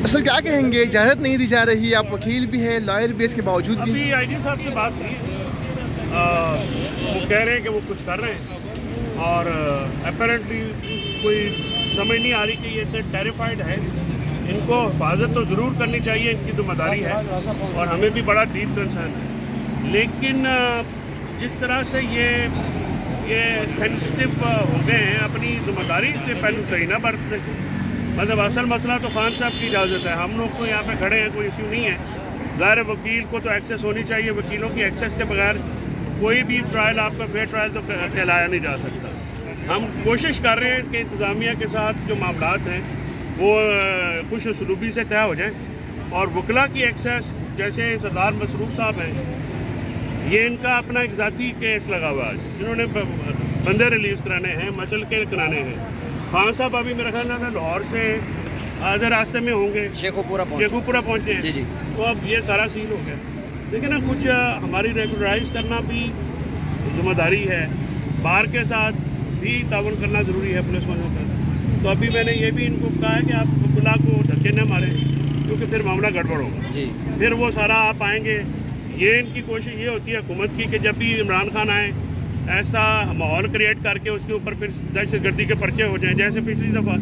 Sir क्या कहेंगे, इजाज़त नहीं दी जा रही है, आप वकील भी है, लॉयर भी, इसके बावजूद भी? अभी आईजी साहब से बात हुई, वो कह रहे हैं कि वो कुछ कर रहे हैं और अपेरेंटली कोई समझ नहीं आ रही कि ये इतने टेरिफाइड है। इनको हिफाजत तो ज़रूर करनी चाहिए, इनकी जिम्मेदारी है और हमें भी बड़ा डीप कंसर्न है, लेकिन जिस तरह से ये सेंसिटिव हो गए हैं, अपनी जिम्मेदारी से पहलू सही ना बरतते। मतलब असल मसला तो खान साहब की इजाज़त है, हम लोग तो यहाँ पे खड़े हैं, कोई इश्यू नहीं है। ज़ाहिर वकील को तो एक्सेस होनी चाहिए, वकीलों की एक्सेस के बगैर कोई भी ट्रायल आपका फेयर ट्रायल तो कहलाया नहीं जा सकता। हम कोशिश कर रहे हैं कि इंतज़ामिया के साथ जो मामलात हैं वो खुश उसलूबी से तय हो जाएँ और वकला की एक्सेस, जैसे सरदार मसरूफ साहब हैं, ये इनका अपना एक ज़ाती केस लगा हुआ है, जिन्होंने बंदे रिलीज़ कराने हैं, मचल के कराने हैं। खान साहब अभी मेरा ख्याल है लाहौर से आधे रास्ते में होंगे, शेखुपुरा पहुँचे हैं। जी। तो अब ये सारा सीन हो गया। देखिए ना, कुछ हमारी रेगुलराइज करना भी जिम्मेदारी है, बार के साथ भी ताउन करना ज़रूरी है पुलिस वालों का। तो अभी मैंने ये भी इनको कहा है कि आप वकला को धक्के न मारें, क्योंकि फिर मामला गड़बड़ होगा जी। फिर वो सारा आप आएँगे, ये इनकी कोशिश ये होती है हुकूमत की कि जब भी इमरान खान आए ऐसा माहौल क्रिएट करके उसके ऊपर फिर दहशतगर्दी के पर्चे हो जाएं। जैसे पिछली दफ़ा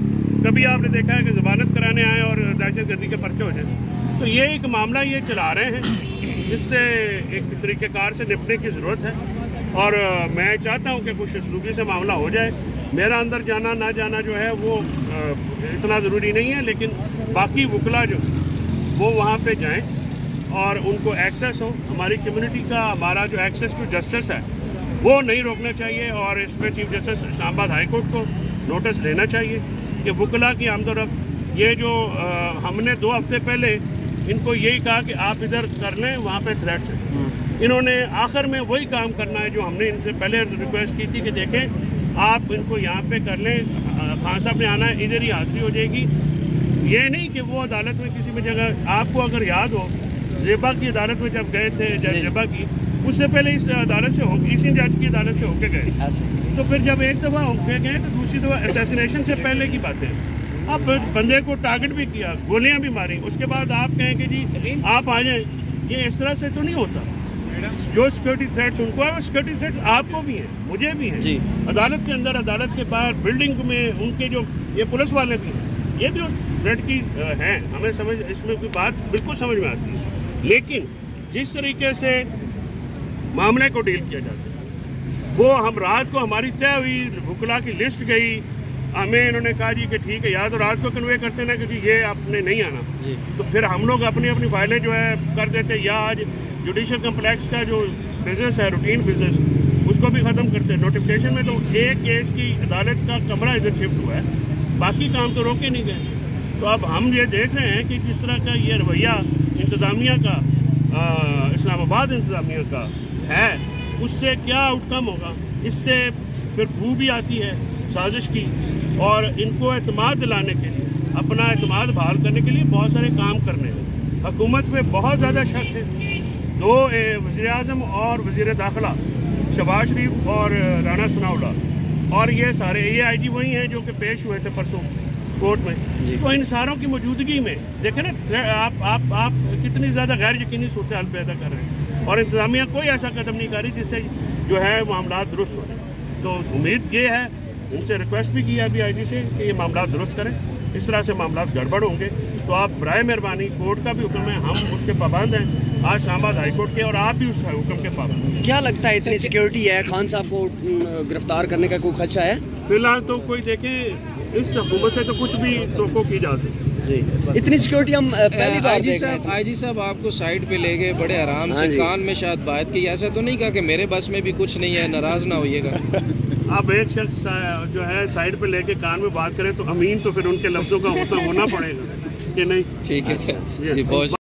कभी आपने देखा है कि ज़मानत कराने आए और दहशतगर्दी के पर्चे हो जाएं। तो ये एक मामला ये चला रहे हैं, जिससे एक तरीक़ेकार से निपटने की ज़रूरत है और मैं चाहता हूँ कि कुछ उसलूबी से मामला हो जाए। मेरा अंदर जाना ना जाना जो है वो इतना ज़रूरी नहीं है, लेकिन बाकी वकला जो वो वहाँ पर जाएँ और उनको एक्सेस हो। हमारी कम्युनिटी का हमारा जो एक्सेस टू जस्टिस है वो नहीं रोकना चाहिए और इसमें chief justice Islamabad high court को नोटिस लेना चाहिए कि वकला की आमदोरफ्त ये जो हमने 2 हफ्ते पहले इनको यही कहा कि आप इधर कर लें, वहाँ पे थ्रेट्स हैं। इन्होंने आखिर में वही काम करना है जो हमने इनसे पहले रिक्वेस्ट की थी कि देखें आप इनको यहाँ पे कर लें, खान साहब ने आना है, इधर ही हाजिरी हो जाएगी। ये नहीं कि वो अदालत में किसी में जगह, आपको अगर याद हो ज़ेबा की अदालत में जब गए थे, जज ज़ेबा की, उससे पहले इस अदालत से इसी जज की अदालत से होके गए। तो फिर जब एक दफ़ा होके गए तो दूसरी दफ़ा असैसिनेशन से पहले की बातें, अब बंदे को टारगेट भी किया, गोलियां भी मारी, उसके बाद आप कहें कि जी आप आ जाएं, ये इस तरह से तो नहीं होता। जो सिक्योरिटी थ्रेट्स उनको है, वो सिक्योरिटी थ्रेट्स आपको भी हैं, मुझे भी हैं, अदालत के अंदर, अदालत के बाहर, बिल्डिंग में, उनके जो ये पुलिस वाले भी हैं, ये भी उस थ्रेट की हैं। हमें समझ, इसमें कोई बात बिल्कुल समझ में आती है, लेकिन जिस तरीके से मामले को डील किया जाता है वो, हम रात को हमारी तय हुई, वकला की लिस्ट गई, हमें इन्होंने कहा जी कि ठीक है, या तो रात को कन्वे करते ना कि जी ये आपने नहीं आना जी। तो फिर हम लोग अपनी अपनी फाइलें जो है कर देते, या आज जुडिशल कम्प्लेक्स का जो बिज़नेस है, रूटीन बिज़नेस, उसको भी ख़त्म करते। नोटिफिकेशन में तो एक केस की अदालत का कमरा इधर शिफ्ट हुआ है, बाकी काम तो रोके नहीं गए। तो अब हम ये देख रहे हैं कि जिस तरह का ये रवैया इंतज़ामिया का, इस्लामाबाद इंतज़ामिया का है, उससे क्या आउटकम होगा। इससे फिर बू भी आती है साजिश की, और इनको एतमाद दिलाने के लिए, अपना एतमाद बहाल करने के लिए बहुत सारे काम करने हैं। हुकूमत पे बहुत ज़्यादा शक है। 2 वज़ीर-ए-आज़म और वज़ीर दाखिला शहबाज शरीफ और राना सनाउल्लाह, और ये सारे AIG वही हैं जो कि पेश हुए थे परसों कोर्ट में। तो इन सारों की मौजूदगी में देखें ना, आप कितनी ज़्यादा गैर यकीनी सूरत हाल पैदा कर रहे हैं, और इंतज़ामिया कोई ऐसा कदम नहीं कर रही जिससे जो है मामला दुरुस्त हो जाए। तो उम्मीद ये है, उनसे रिक्वेस्ट भी की है अभी IG से कि ये मामला दुरुस्त करें। इस तरह से मामला गड़बड़ होंगे तो आप बराए मेहरबानी, कोर्ट का भी हुक्म है, हम उसके पाबंद हैं, आज इस्लामाबाद हाई कोर्ट के, और आप भी उस हुक्म के पाबंद हैं। क्या लगता है इतनी सिक्योरिटी है, खान साहब को गिरफ्तार करने का कोई खदशा है? फिलहाल तो कोई, देखें इस हुकूमत से तो कुछ भी तो की जा सकती है। इतनी सिक्योरिटी हम पहली बार देख रहे हैं। IG साहब आपको साइड पे ले गए बड़े आराम से, कान में शायद बात की, ऐसा तो नहीं कहा कि मेरे बस में भी कुछ नहीं है, नाराज ना होइएगा। अब एक शख्स जो है साइड पे लेके कान में बात करे तो अमीन तो फिर उनके लफ्जों का होना पड़ेगा कि नहीं। ठीक है जी, बहुत